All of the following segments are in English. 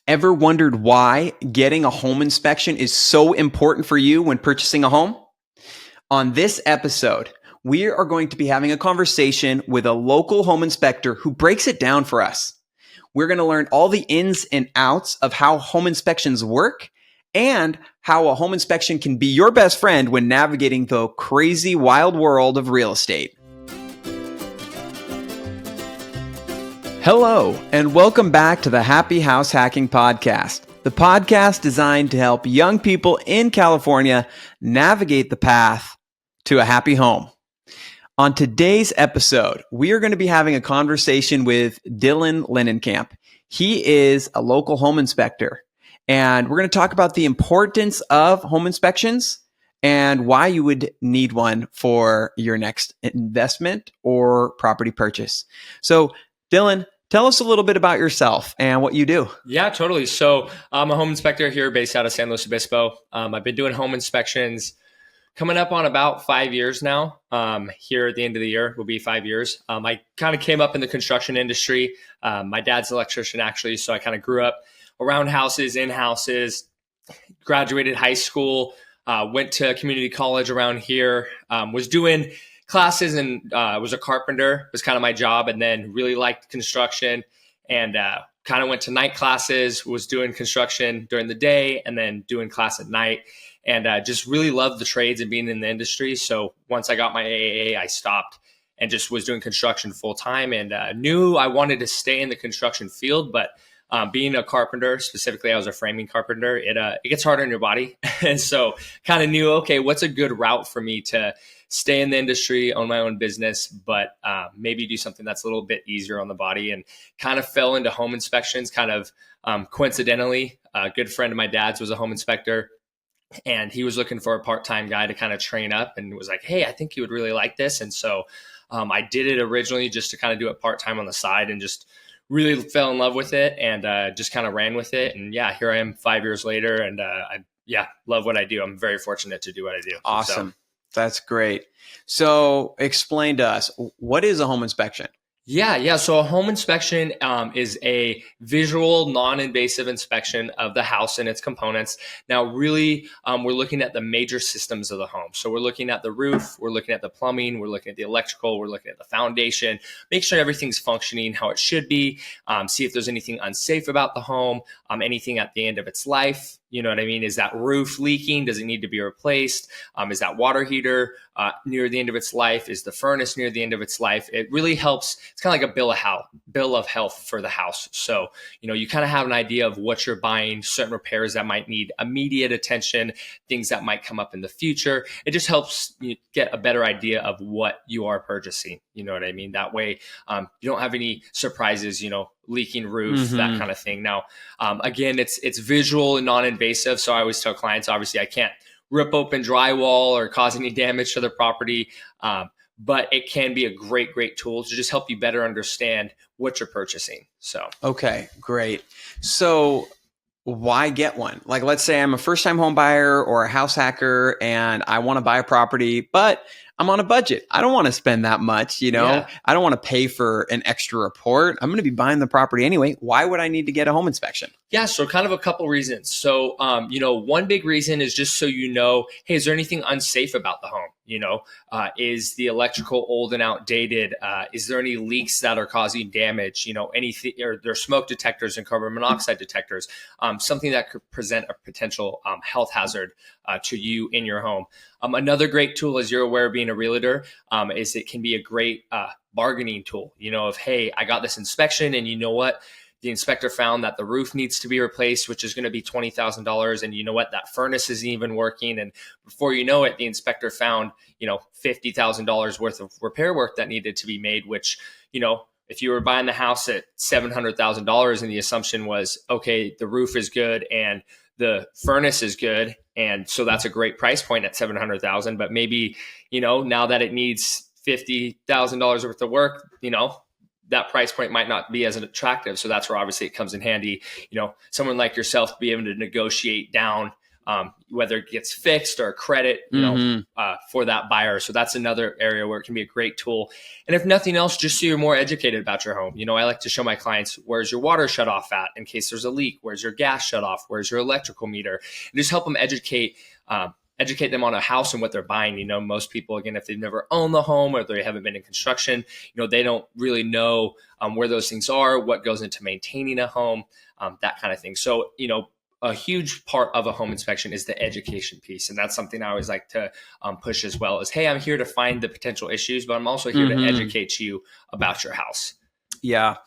Ever wondered why getting a home inspection is so important for you when purchasing a home? On this episode, we are going to be having a conversation with a local home inspector who breaks it down for us. We're going to learn all the ins and outs of how home inspections work and how a home inspection can be your best friend when navigating the crazy, wild world of real estate. Hello, and welcome back to the Happy House Hacking Podcast, the podcast designed to help young people in California navigate the path to a happy home. On today's episode, we are going to be having a conversation with Dylan Linnenkamp. He is a local home inspector, and we're going to talk about the importance of home inspections and why you would need one for your next investment or property purchase. So, Dylan, tell us a little bit about yourself and what you do. Yeah, totally. So I'm a home inspector here based out of San Luis Obispo. I've been doing home inspections coming up on about 5 years now. Here at the end of the year will be 5 years. I kind of came up in the construction industry. My dad's an electrician, actually. So I kind of grew up around houses, in houses, graduated high school, went to community college around here, was doing classes and was a carpenter, was kind of my job, and then really liked construction and kind of went to night classes, was doing construction during the day and then doing class at night, and just really loved the trades and being in the industry. So once I got my AAA, I stopped and just was doing construction full time, and knew I wanted to stay in the construction field, but being a carpenter, specifically, I was a framing carpenter, it gets harder on your body. And so kind of knew, okay, what's a good route for me to stay in the industry, own my own business, but maybe do something that's a little bit easier on the body, and kind of fell into home inspections kind of coincidentally. A good friend of my dad's was a home inspector, and he was looking for a part-time guy to kind of train up, and was like, hey, I think you would really like this. And so I did it originally just to kind of do it part-time on the side, and just really fell in love with it, and just kind of ran with it. And yeah, here I am 5 years later, and I love what I do. I'm very fortunate to do what I do. Awesome. That's great. So explain to us, what is a home inspection? Yeah. So a home inspection is a visual, non-invasive inspection of the house and its components. Now, really, we're looking at the major systems of the home. So we're looking at the roof, we're looking at the plumbing, we're looking at the electrical, we're looking at the foundation, make sure everything's functioning how it should be, see if there's anything unsafe about the home, anything at the end of its life. You know what I mean? Is that roof leaking? Does it need to be replaced? Is that water heater near the end of its life? Is the furnace near the end of its life? It really helps. It's kind of like a bill of health for the house. So, you kind of have an idea of what you're buying, certain repairs that might need immediate attention, things that might come up in the future. It just helps you get a better idea of what you are purchasing. You know what I mean? That way, you don't have any surprises, leaking roof, that kind of thing. Now, again, it's visual and non-invasive. So I always tell clients, obviously, I can't rip open drywall or cause any damage to the property. But it can be a great tool to just help you better understand what you're purchasing. So, okay, great. So why get one? Like, let's say I'm a first-time home buyer or a house hacker and I want to buy a property, but I'm on a budget. I don't want to spend that much, Yeah. I don't want to pay for an extra report. I'm going to be buying the property anyway. Why would I need to get a home inspection? Yeah, so kind of a couple reasons. So, one big reason is just so hey, is there anything unsafe about the home? Is the electrical old and outdated? Is there any leaks that are causing damage? Anything, or there are smoke detectors and carbon monoxide detectors, something that could present a potential health hazard to you in your home. Another great tool, as you're aware, being a realtor, is it can be a great bargaining tool. Hey, I got this inspection, and you know what? The inspector found that the roof needs to be replaced, which is going to be $20,000. And you know what? That furnace isn't even working. And before you know it, the inspector found, $50,000 worth of repair work that needed to be made, which, if you were buying the house at $700,000 and the assumption was, okay, the roof is good and the furnace is good, and so that's a great price point at $700,000. But maybe, now that it needs $50,000 worth of work, that price point might not be as attractive. So that's where obviously it comes in handy, someone like yourself to be able to negotiate down whether it gets fixed or credit, for that buyer. So that's another area where it can be a great tool. And if nothing else, just so you're more educated about your home. I like to show my clients, where's your water shut off at in case there's a leak? Where's your gas shut off? Where's your electrical meter? And just help them educate them on a house and what they're buying. Most people, again, if they've never owned the home or they haven't been in construction, they don't really know where those things are, what goes into maintaining a home, that kind of thing. So, a huge part of a home inspection is the education piece. And that's something I always like to push as well is, hey, I'm here to find the potential issues, but I'm also here to educate you about your house. Yeah.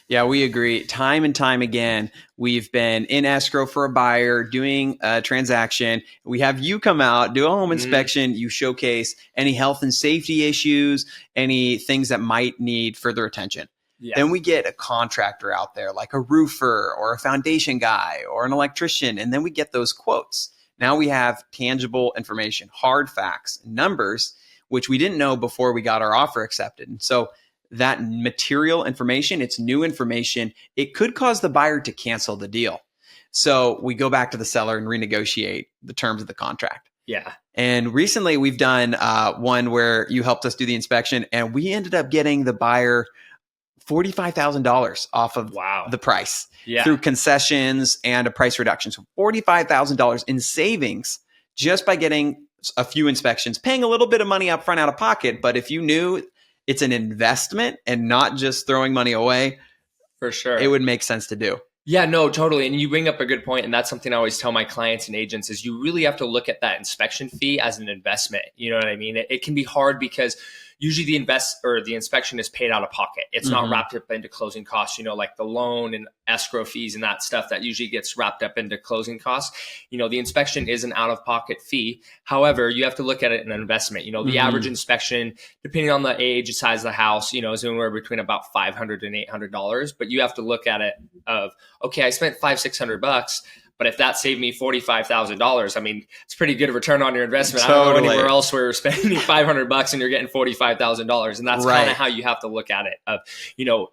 Yeah, we agree. Time and time again, we've been in escrow for a buyer doing a transaction. We have you come out, do a home inspection. You showcase any health and safety issues, any things that might need further attention. Yeah. Then we get a contractor out there, like a roofer or a foundation guy or an electrician, and then we get those quotes. Now we have tangible information, hard facts, numbers, which we didn't know before we got our offer accepted. And so that material information, it's new information, it could cause the buyer to cancel the deal. So we go back to the seller and renegotiate the terms of the contract. Yeah. And recently we've done one where you helped us do the inspection, and we ended up getting the buyer $45,000 off of the price through concessions and a price reduction. So $45,000 in savings just by getting a few inspections, paying a little bit of money up front out of pocket. But if you knew it's an investment and not just throwing money away, for sure, it would make sense to do. Yeah, no, totally. And you bring up a good point. And that's something I always tell my clients and agents is you really have to look at that inspection fee as an investment. You know what I mean? It can be hard because usually the inspection is paid out of pocket. It's not wrapped up into closing costs, like the loan and escrow fees and that stuff that usually gets wrapped up into closing costs. The inspection is an out of pocket fee. However, you have to look at it in an investment. The average inspection, depending on the age and size of the house, is anywhere between about $500 and $800. But you have to look at it of, okay, I spent $500-$600. But if that saved me $45,000, I mean, it's pretty good return on your investment. Totally. I don't know anywhere else where you're spending $500 and you're getting $45,000. And that's kind of how you have to look at it.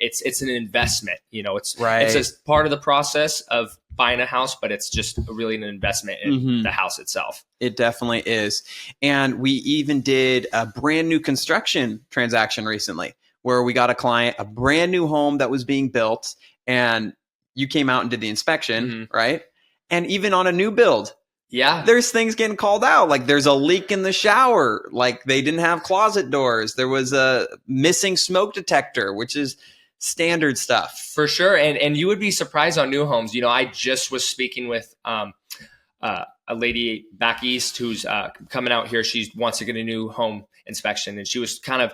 It's an investment. It's just part of the process of buying a house, but it's just really an investment in the house itself. It definitely is. And we even did a brand new construction transaction recently where we got a client, a brand new home that was being built, and you came out and did the inspection, right? And even on a new build, there's things getting called out. Like there's a leak in the shower. Like they didn't have closet doors. There was a missing smoke detector, which is standard stuff. For sure. And you would be surprised on new homes. I just was speaking with a lady back east who's coming out here. She wants to get a new home inspection. And she was kind of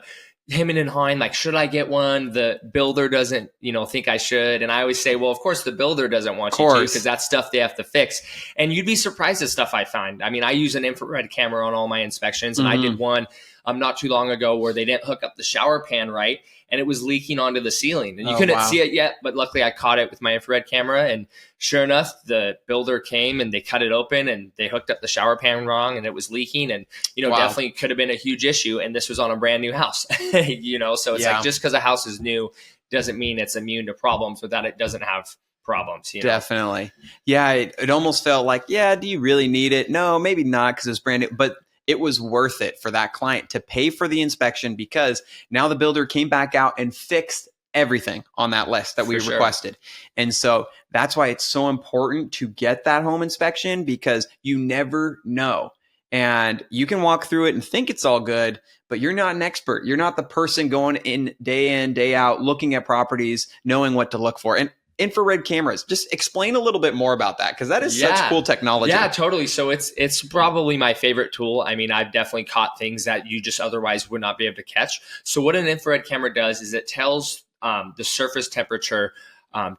hemming and hawing, like, should I get one? The builder doesn't, think I should. And I always say, well, of course the builder doesn't want you to, because that's stuff they have to fix. And you'd be surprised at stuff I find. I mean, I use an infrared camera on all my inspections, and I did one not too long ago where they didn't hook up the shower pan right, and it was leaking onto the ceiling. And you couldn't see it yet, but luckily I caught it with my infrared camera. And sure enough, the builder came and they cut it open and they hooked up the shower pan wrong, and it was leaking. And, definitely could have been a huge issue. And this was on a brand new house, so it's like, just because a house is new doesn't mean it's immune to problems, but that it doesn't have problems. Definitely. Yeah. It almost felt like, do you really need it? No, maybe not, because it's brand new, but it was worth it for that client to pay for the inspection, because now the builder came back out and fixed everything on that list that we requested. And so that's why it's so important to get that home inspection, because you never know. And you can walk through it and think it's all good, but you're not an expert. You're not the person going in, day out, looking at properties, knowing what to look for. And infrared cameras, just explain a little bit more about that, because that is such cool technology. Yeah, totally. So it's probably my favorite tool. I mean, I've definitely caught things that you just otherwise would not be able to catch. So what an infrared camera does is it tells the surface temperature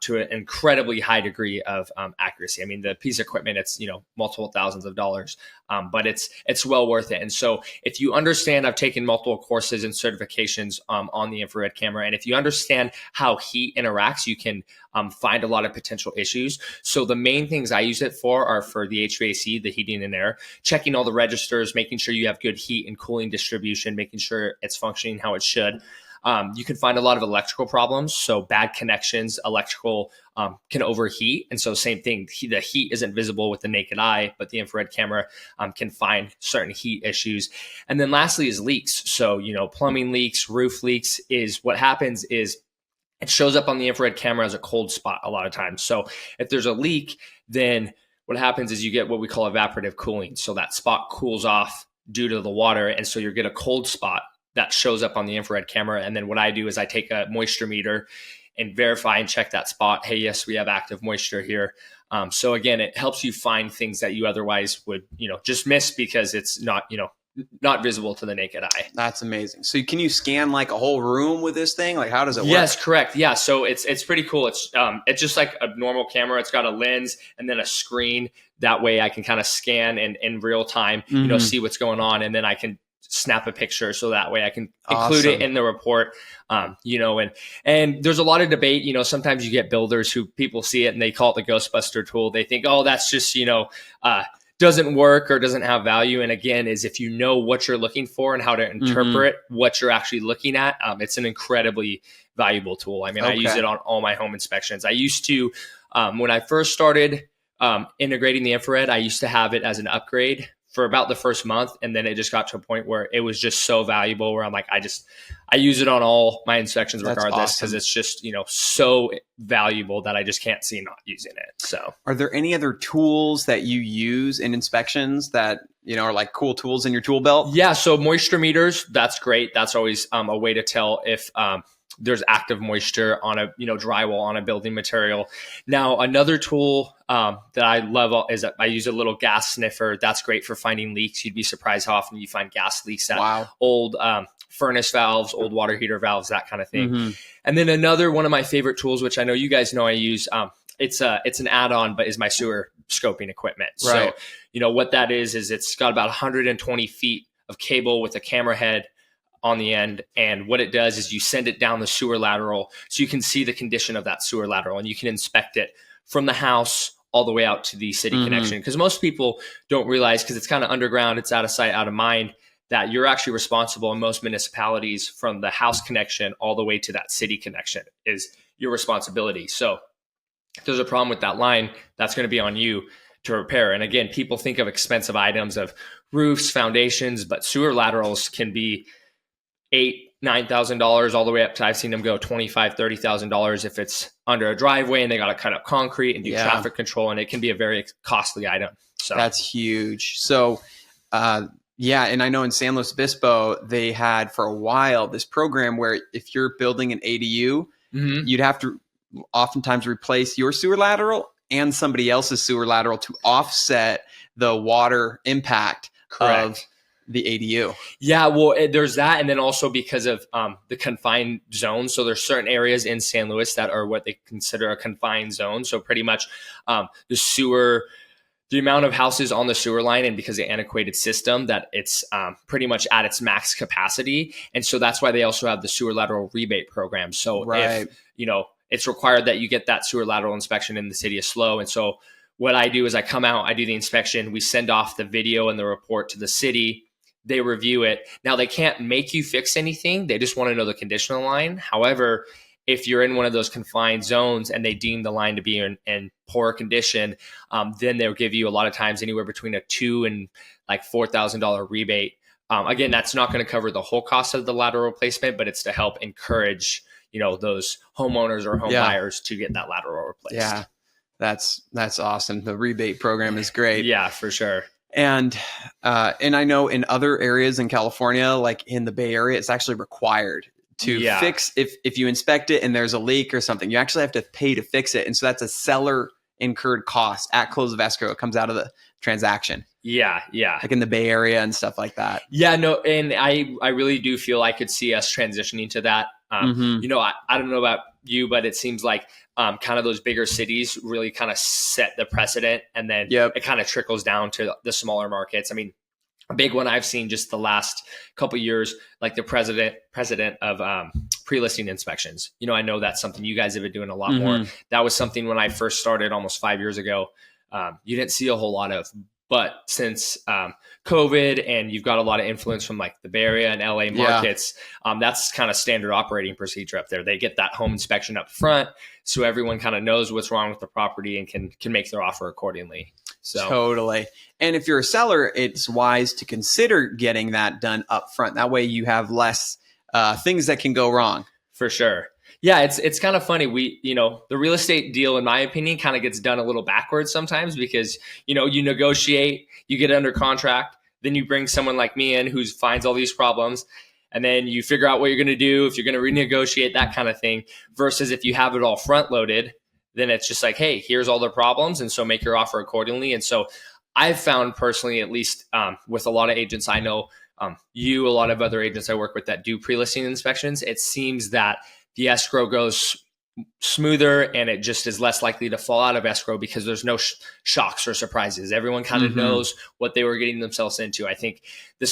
to an incredibly high degree of accuracy. I mean, the piece of equipment, it's, multiple thousands of dollars, but it's well worth it. And so if you understand, I've taken multiple courses and certifications on the infrared camera. And if you understand how heat interacts, you can find a lot of potential issues. So the main things I use it for are for the HVAC, the heating and air, checking all the registers, making sure you have good heat and cooling distribution, making sure it's functioning how it should. You can find a lot of electrical problems. So bad connections, electrical can overheat. And so same thing, the heat isn't visible with the naked eye, but the infrared camera can find certain heat issues. And then lastly is leaks. So, plumbing leaks, roof leaks is what happens is it shows up on the infrared camera as a cold spot a lot of times. So if there's a leak, then what happens is you get what we call evaporative cooling. So that spot cools off due to the water. And so you get a cold spot that shows up on the infrared camera. And then what I do is I take a moisture meter and verify and check that spot. Hey, yes, we have active moisture here. So again, it helps you find things that you otherwise would, just miss because it's not visible to the naked eye. That's amazing. So can you scan like a whole room with this thing? Like how does it work? Yes, correct. Yeah. So it's pretty cool. It's just like a normal camera. It's got a lens and then a screen. That way I can kind of scan and in real time, see what's going on. And then I can snap a picture. So that way I can include it in the report. And there's a lot of debate, sometimes you get builders who people see it and they call it the Ghostbuster tool. They think, oh, that's just, doesn't work or doesn't have value. And again, is if you know what you're looking for and how to interpret what you're actually looking at, it's an incredibly valuable tool. I mean, I use it on all my home inspections. I used to, when I first started integrating the infrared, I used to have it as an upgrade for about the first month. And then it just got to a point where it was just so valuable where I'm like, I use it on all my inspections regardless because it's just, so valuable that I just can't see not using it. So are there any other tools that you use in inspections that, are like cool tools in your tool belt? Yeah. So moisture meters, that's great. That's always a way to tell if, there's active moisture on a drywall on a building material. Now another tool that I love is I use a little gas sniffer. That's great for finding leaks. You'd be surprised how often you find gas leaks at old furnace valves, old water heater valves, that kind of thing. And then another one of my favorite tools, which I know you guys know I use, it's an add-on, but is my sewer scoping equipment. Right. So what that is it's got about 120 feet of cable with a camera head on the end. And what it does is you send it down the sewer lateral so you can see the condition of that sewer lateral and you can inspect it from the house all the way out to the city connection. Because most people don't realize, because it's kind of underground, it's out of sight, out of mind, that you're actually responsible in most municipalities from the house connection all the way to that city connection is your responsibility. So if there's a problem with that line, that's going to be on you to repair. And again, people think of expensive items of roofs, foundations, but sewer laterals can be $8,000-$9,000 all the way up to, I've seen them go $25,000, $30,000 if it's under a driveway and they got to cut up concrete and do traffic control, and it can be a very costly item. So that's huge. So, and I know in San Luis Obispo, they had for a while this program where if you're building an ADU, you'd have to oftentimes replace your sewer lateral and somebody else's sewer lateral to offset the water impact of the ADU. Yeah, well, there's that. And then also because of the confined zone. So there's certain areas in San Luis that are what they consider a confined zone. So pretty much the amount of houses on the sewer line, and because of the antiquated system, that it's pretty much at its max capacity. And so that's why they also have the sewer lateral rebate program. So if, it's required that you get that sewer lateral inspection in the city of SLO. And so what I do is I come out, I do the inspection, we send off the video and the report to the city. They review it. Now, they can't make you fix anything. They just want to know the condition of the line. However, if you're in one of those confined zones and they deem the line to be in poor condition, then they'll give you a lot of times anywhere between a $2,000 and like $4,000 rebate. Again, that's not going to cover the whole cost of the lateral replacement, but it's to help encourage, those homeowners or home buyers to get that lateral replaced. Yeah, that's awesome. The rebate program is great. Yeah, for sure. And I know in other areas in California, like in the Bay Area, it's actually required to fix if you inspect it and there's a leak or something, you actually have to pay to fix it. And so that's a seller incurred cost at close of escrow. It comes out of the transaction. Yeah. Like in the Bay Area and stuff like that. Yeah, no, and I really do feel I could see us transitioning to that. I don't know about you, but it seems like kind of those bigger cities really kind of set the precedent, and then it kind of trickles down to the smaller markets. I mean, a big one I've seen just the last couple of years, like the president of pre-listing inspections. I know that's something you guys have been doing a lot more. That was something when I first started almost 5 years ago. You didn't see a whole lot of, But since COVID and you've got a lot of influence from like the Bay Area and LA markets, that's kind of standard operating procedure up there. They get that home inspection up front, so everyone kind of knows what's wrong with the property and can make their offer accordingly. So totally. And if you're a seller, it's wise to consider getting that done up front. That way you have less things that can go wrong. For sure. Yeah, it's kind of funny. The real estate deal, in my opinion, kind of gets done a little backwards sometimes because, you negotiate, you get under contract, then you bring someone like me in who finds all these problems, and then you figure out what you're going to do, if you're going to renegotiate, that kind of thing, versus if you have it all front loaded, then it's just like, hey, here's all the problems, and so make your offer accordingly. And so I've found personally, at least with a lot of agents I know, a lot of other agents I work with that do pre-listing inspections, it seems that the escrow goes smoother and it just is less likely to fall out of escrow because there's no shocks or surprises. Everyone kind of knows what they were getting themselves into. I think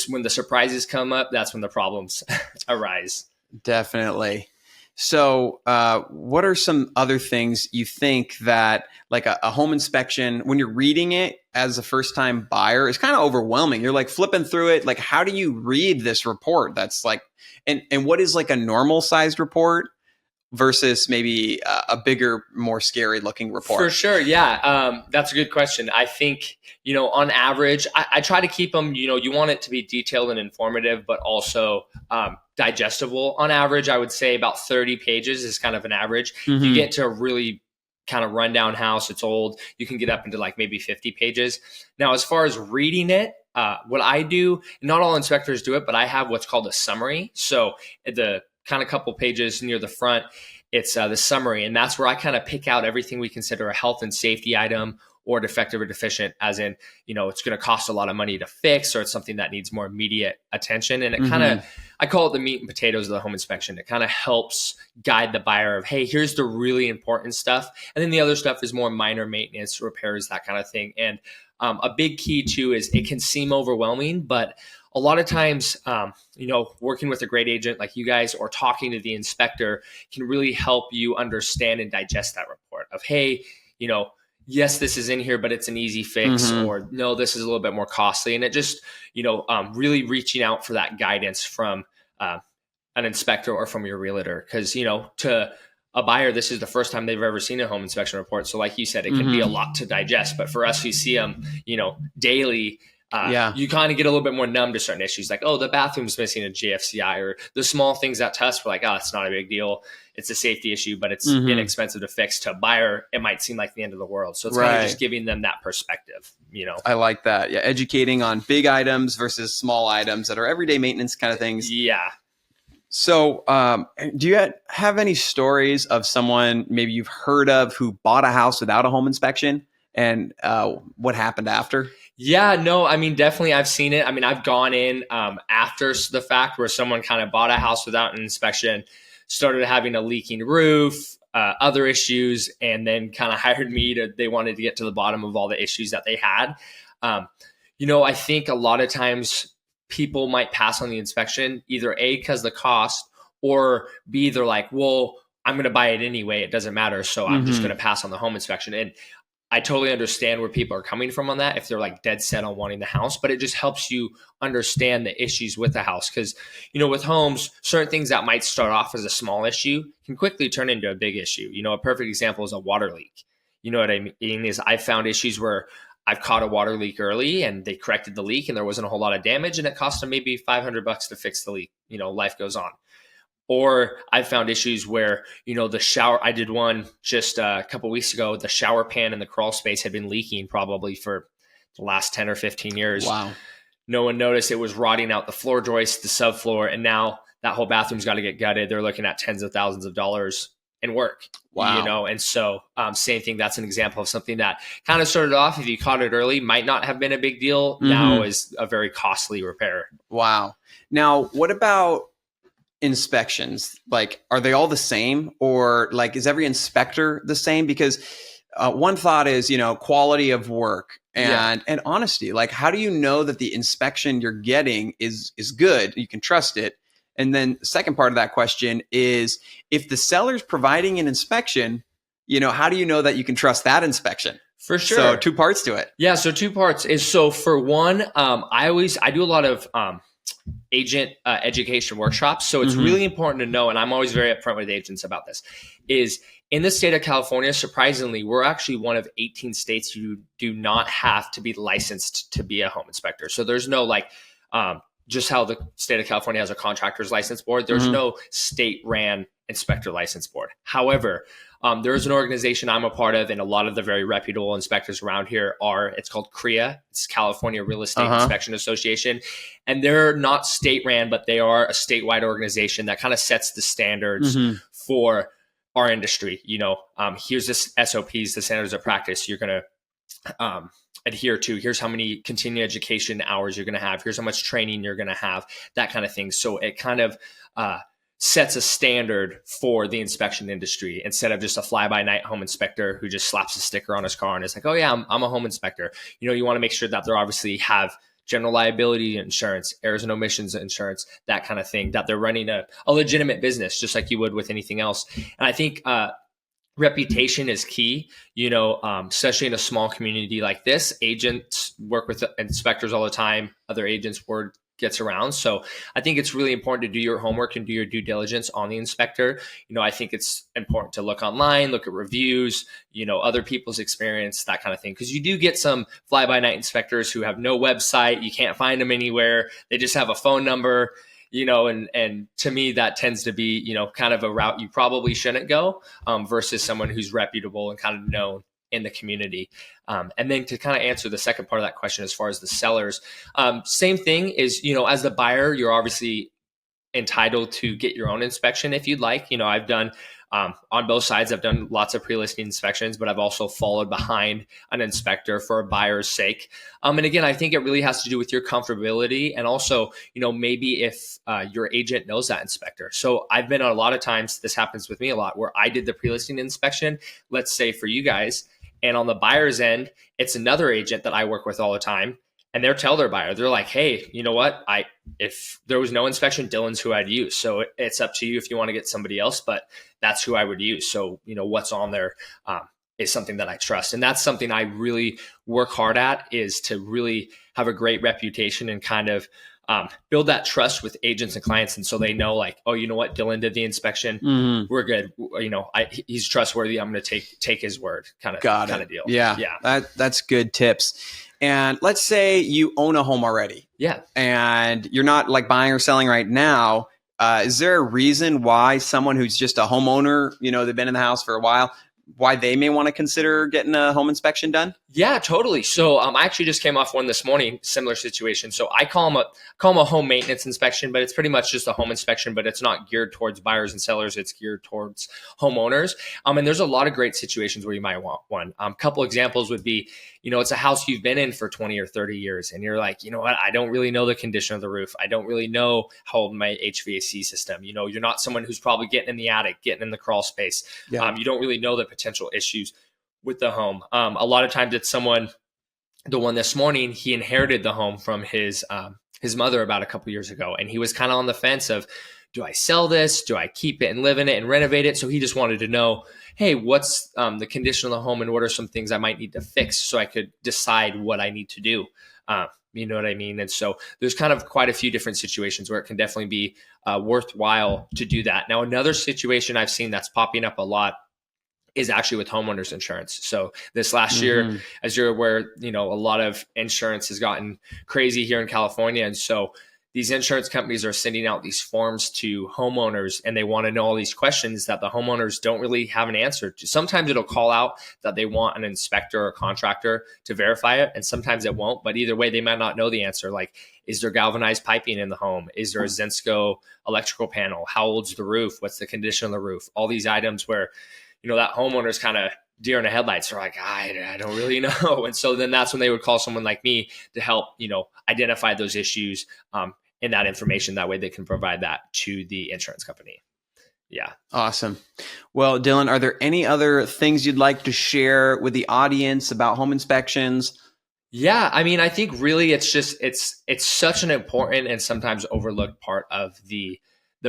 when the surprises come up, that's when the problems arise. Definitely. So what are some other things you think that like a home inspection, when you're reading it as a first time buyer, is kind of overwhelming? You're like flipping through it. Like, how do you read this report? That's like, and what is like a normal sized report versus maybe a bigger, more scary looking report? For sure. Yeah. That's a good question. I think, on average, I try to keep them, you want it to be detailed and informative, but also digestible. On average, I would say about 30 pages is kind of an average. If you get to a really kind of rundown house, it's old, you can get up into like maybe 50 pages. Now, as far as reading it, what I do, not all inspectors do it, but I have what's called a summary. So the kind of couple pages near the front, it's the summary. And that's where I kind of pick out everything we consider a health and safety item or defective or deficient, as in, it's going to cost a lot of money to fix, or it's something that needs more immediate attention. And it kind of, I call it the meat and potatoes of the home inspection. It kind of helps guide the buyer of, hey, here's the really important stuff. And then the other stuff is more minor maintenance, repairs, that kind of thing. And a big key too is it can seem overwhelming, but a lot of times, working with a great agent like you guys or talking to the inspector can really help you understand and digest that report of, hey, yes, this is in here, but it's an easy fix, or no, this is a little bit more costly. And it just, really reaching out for that guidance from an inspector or from your realtor. Because, to a buyer, this is the first time they've ever seen a home inspection report. So like you said, it can be a lot to digest. But for us who see them, daily, you kind of get a little bit more numb to certain issues, like, oh, the bathroom's missing a GFCI, or the small things that to us, we're like, oh, it's not a big deal. It's a safety issue, but it's inexpensive to fix. To a buyer, it might seem like the end of the world. So it's kind of just giving them that perspective, I like that. Yeah. Educating on big items versus small items that are everyday maintenance kind of things. Yeah. So do you have any stories of someone maybe you've heard of who bought a house without a home inspection, and what happened after? Yeah, no, I mean, definitely I've seen it. I mean, I've gone in after the fact where someone kind of bought a house without an inspection, started having a leaking roof, other issues, and then kind of hired me they wanted to get to the bottom of all the issues that they had. I think a lot of times people might pass on the inspection, either A, because the cost, or B, they're like, well, I'm going to buy it anyway. It doesn't matter. So I'm just going to pass on the home inspection. And I totally understand where people are coming from on that, if they're like dead set on wanting the house, but it just helps you understand the issues with the house. Because, with homes, certain things that might start off as a small issue can quickly turn into a big issue. A perfect example is a water leak. You know what I mean? Is I've found issues where I've caught a water leak early and they corrected the leak and there wasn't a whole lot of damage, and it cost them maybe $500 to fix the leak. Life goes on. Or I found issues where, the shower, I did one just a couple of weeks ago, the shower pan in the crawl space had been leaking probably for the last 10 or 15 years. Wow. No one noticed. It was rotting out the floor joist, the subfloor, and now that whole bathroom's got to get gutted. They're looking at tens of thousands of dollars in work. Wow. And so same thing, that's an example of something that kind of started off, if you caught it early, might not have been a big deal. Now is a very costly repair. Wow. Now, what about inspections? Like, are they all the same, or like, is every inspector the same? Because one thought is, quality of work and honesty. Like, how do you know that the inspection you're getting is good? You can trust it. And then the second part of that question is, if the seller's providing an inspection, how do you know that you can trust that inspection? For sure. So 2 parts to it. Yeah. So 2 parts is, so for one, I do a lot of agent education workshops. So it's really important to know, and I'm always very upfront with agents about this, is in the state of California, surprisingly, we're actually one of 18 states who do not have to be licensed to be a home inspector. So there's no like, just how the state of California has a contractor's license board, there's no state ran inspector license board. However, there is an organization I'm a part of, and a lot of the very reputable inspectors around here it's called CREA. It's California Real Estate Inspection Association. And they're not state ran, but they are a statewide organization that kind of sets the standards for our industry. Here's this SOPs, the standards of practice you're going to adhere to. Here's how many continuing education hours you're going to have. Here's how much training you're going to have, that kind of thing. So it kind of sets a standard for the inspection industry, instead of just a fly-by-night home inspector who just slaps a sticker on his car and is like, oh yeah, I'm a home inspector. You want to make sure that they obviously have general liability insurance, errors and omissions insurance, that kind of thing, that they're running a legitimate business, just like you would with anything else. And I think reputation is key, especially in a small community like this. Agents work with inspectors all the time. Other agents, word gets around. So I think it's really important to do your homework and do your due diligence on the inspector. I think it's important to look online, look at reviews, other people's experience, that kind of thing. Because you do get some fly-by-night inspectors who have no website. You can't find them anywhere. They just have a phone number. And to me, that tends to be, kind of a route you probably shouldn't go, versus someone who's reputable and kind of known in the community. And then to kind of answer the second part of that question, as far as the sellers, same thing is, as the buyer, you're obviously entitled to get your own inspection if you'd like. I've done on both sides. I've done lots of pre-listing inspections, but I've also followed behind an inspector for a buyer's sake. And again, I think it really has to do with your comfortability, and also, maybe if your agent knows that inspector. So I've been on a lot of times, this happens with me a lot, where I did the pre-listing inspection, let's say for you guys, and on the buyer's end, it's another agent that I work with all the time. And they'll tell their buyer, they're like, hey, you know what? If there was no inspection, Dylan's who I'd use. So it's up to you if you want to get somebody else, but that's who I would use. So, what's on there is something that I trust. And that's something I really work hard at, is to really have a great reputation and kind of build that trust with agents and clients. And so they know, like, oh, you know what? Dylan did the inspection. We're good. He's trustworthy. I'm going to take his word, kind of deal. Yeah. That's good tips. And let's say you own a home already. Yeah. And you're not like buying or selling right now. Is there a reason why someone who's just a homeowner, they've been in the house for a while, why they may want to consider getting a home inspection done? Yeah, totally. So I actually just came off one this morning, similar situation. So I call them a home maintenance inspection, but it's pretty much just a home inspection, but it's not geared towards buyers and sellers. It's geared towards homeowners. And there's a lot of great situations where you might want one. A couple examples would be, it's a house you've been in for 20 or 30 years. And you're like, you know what? I don't really know the condition of the roof. I don't really know how old my HVAC system, you're not someone who's probably getting in the attic, getting in the crawl space. Yeah. You don't really know the potential issues with the home. A lot of times it's the one this morning, he inherited the home from his mother about a couple years ago. And he was kind of on the fence of, do I sell this? Do I keep it and live in it and renovate it? So he just wanted to know, hey, what's the condition of the home and what are some things I might need to fix so I could decide what I need to do. You know what I mean? And so there's kind of quite a few different situations where it can definitely be worthwhile to do that. Now, another situation I've seen that's popping up a lot is actually with homeowners insurance. So this last year, as you're aware, a lot of insurance has gotten crazy here in California. And so these insurance companies are sending out these forms to homeowners, and they want to know all these questions that the homeowners don't really have an answer to. Sometimes it'll call out that they want an inspector or contractor to verify it, and sometimes it won't. But either way, they might not know the answer. Like, is there galvanized piping in the home? Is there a Zensco electrical panel? How old's the roof? What's the condition of the roof? All these items where, that homeowner's kind of deer in the headlights. They're like, I don't really know. And so then that's when they would call someone like me to help, identify those issues and that information. That way they can provide that to the insurance company. Yeah. Awesome. Well, Dylan, are there any other things you'd like to share with the audience about home inspections? Yeah. I think really it's such an important and sometimes overlooked part of the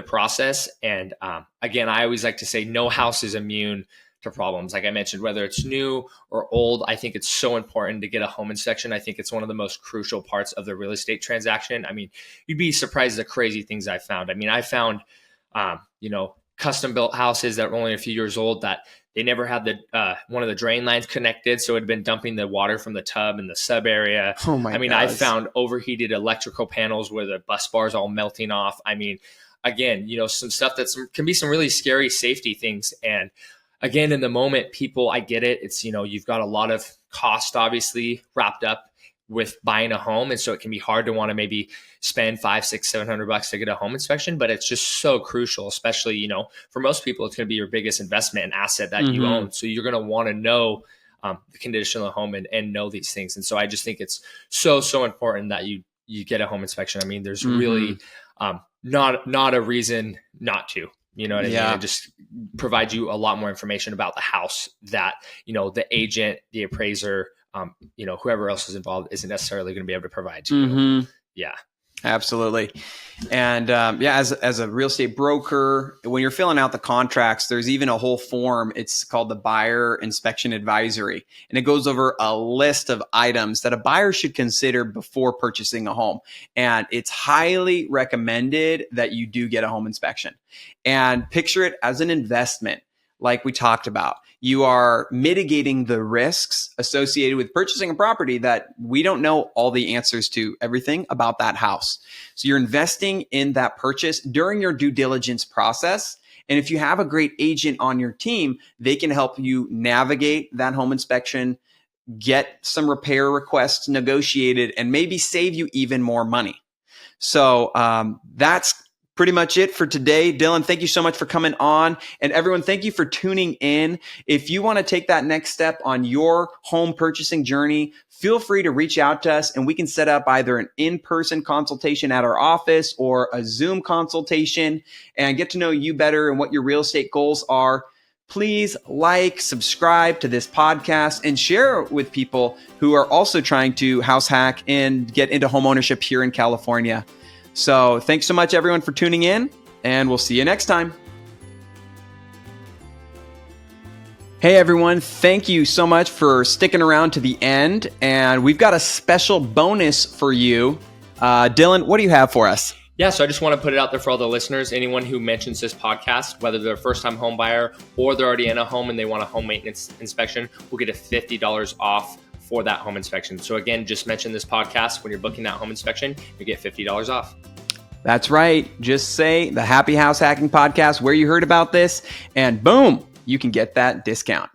process. And again, I always like to say no house is immune to problems. Like I mentioned, whether it's new or old, I think it's so important to get a home inspection. I think it's one of the most crucial parts of the real estate transaction. I mean, you'd be surprised at the crazy things I found. I mean, I found, custom built houses that were only a few years old that they never had the one of the drain lines connected, so it had been dumping the water from the tub in the sub area. Oh my! I found overheated electrical panels where the bus bars all melting off. I mean, again, some stuff that can be some really scary safety things. And again, in the moment, people, I get it. It's you've got a lot of cost obviously wrapped up with buying a home, and so it can be hard to want to maybe spend $500, $600, $700 to get a home inspection, but it's just so crucial, especially for most people, it's going to be your biggest investment and asset that you own. So you're going to want to know the condition of the home and know these things. And so I just think it's so important that you get a home inspection. I mean, there's really not a reason not to. You know what I mean? It just provides you a lot more information about the house that the agent, the appraiser, whoever else is involved isn't necessarily going to be able to provide to you. Yeah, absolutely. And as a real estate broker, when you're filling out the contracts, there's even a whole form. It's called the Buyer Inspection Advisory. And it goes over a list of items that a buyer should consider before purchasing a home. And it's highly recommended that you do get a home inspection. And picture it as an investment, like we talked about. You are mitigating the risks associated with purchasing a property that we don't know all the answers to everything about that house. So you're investing in that purchase during your due diligence process. And if you have a great agent on your team, they can help you navigate that home inspection, get some repair requests negotiated, and maybe save you even more money. So that's pretty much it for today. Dylan, thank you so much for coming on. And everyone, thank you for tuning in. If you want to take that next step on your home purchasing journey, feel free to reach out to us and we can set up either an in-person consultation at our office or a Zoom consultation and get to know you better and what your real estate goals are. Please subscribe to this podcast and share it with people who are also trying to house hack and get into home ownership here in California. So thanks so much, everyone, for tuning in, and we'll see you next time. Hey, everyone. Thank you so much for sticking around to the end. And we've got a special bonus for you. Dylan, what do you have for us? Yeah, so I just want to put it out there for all the listeners. Anyone who mentions this podcast, whether they're a first-time home buyer or they're already in a home and they want a home maintenance inspection, will get a $50 off for that home inspection. So again, just mention this podcast when you're booking that home inspection, you get $50 off. That's right. Just say the Happy House Hacking Podcast where you heard about this, and boom, you can get that discount.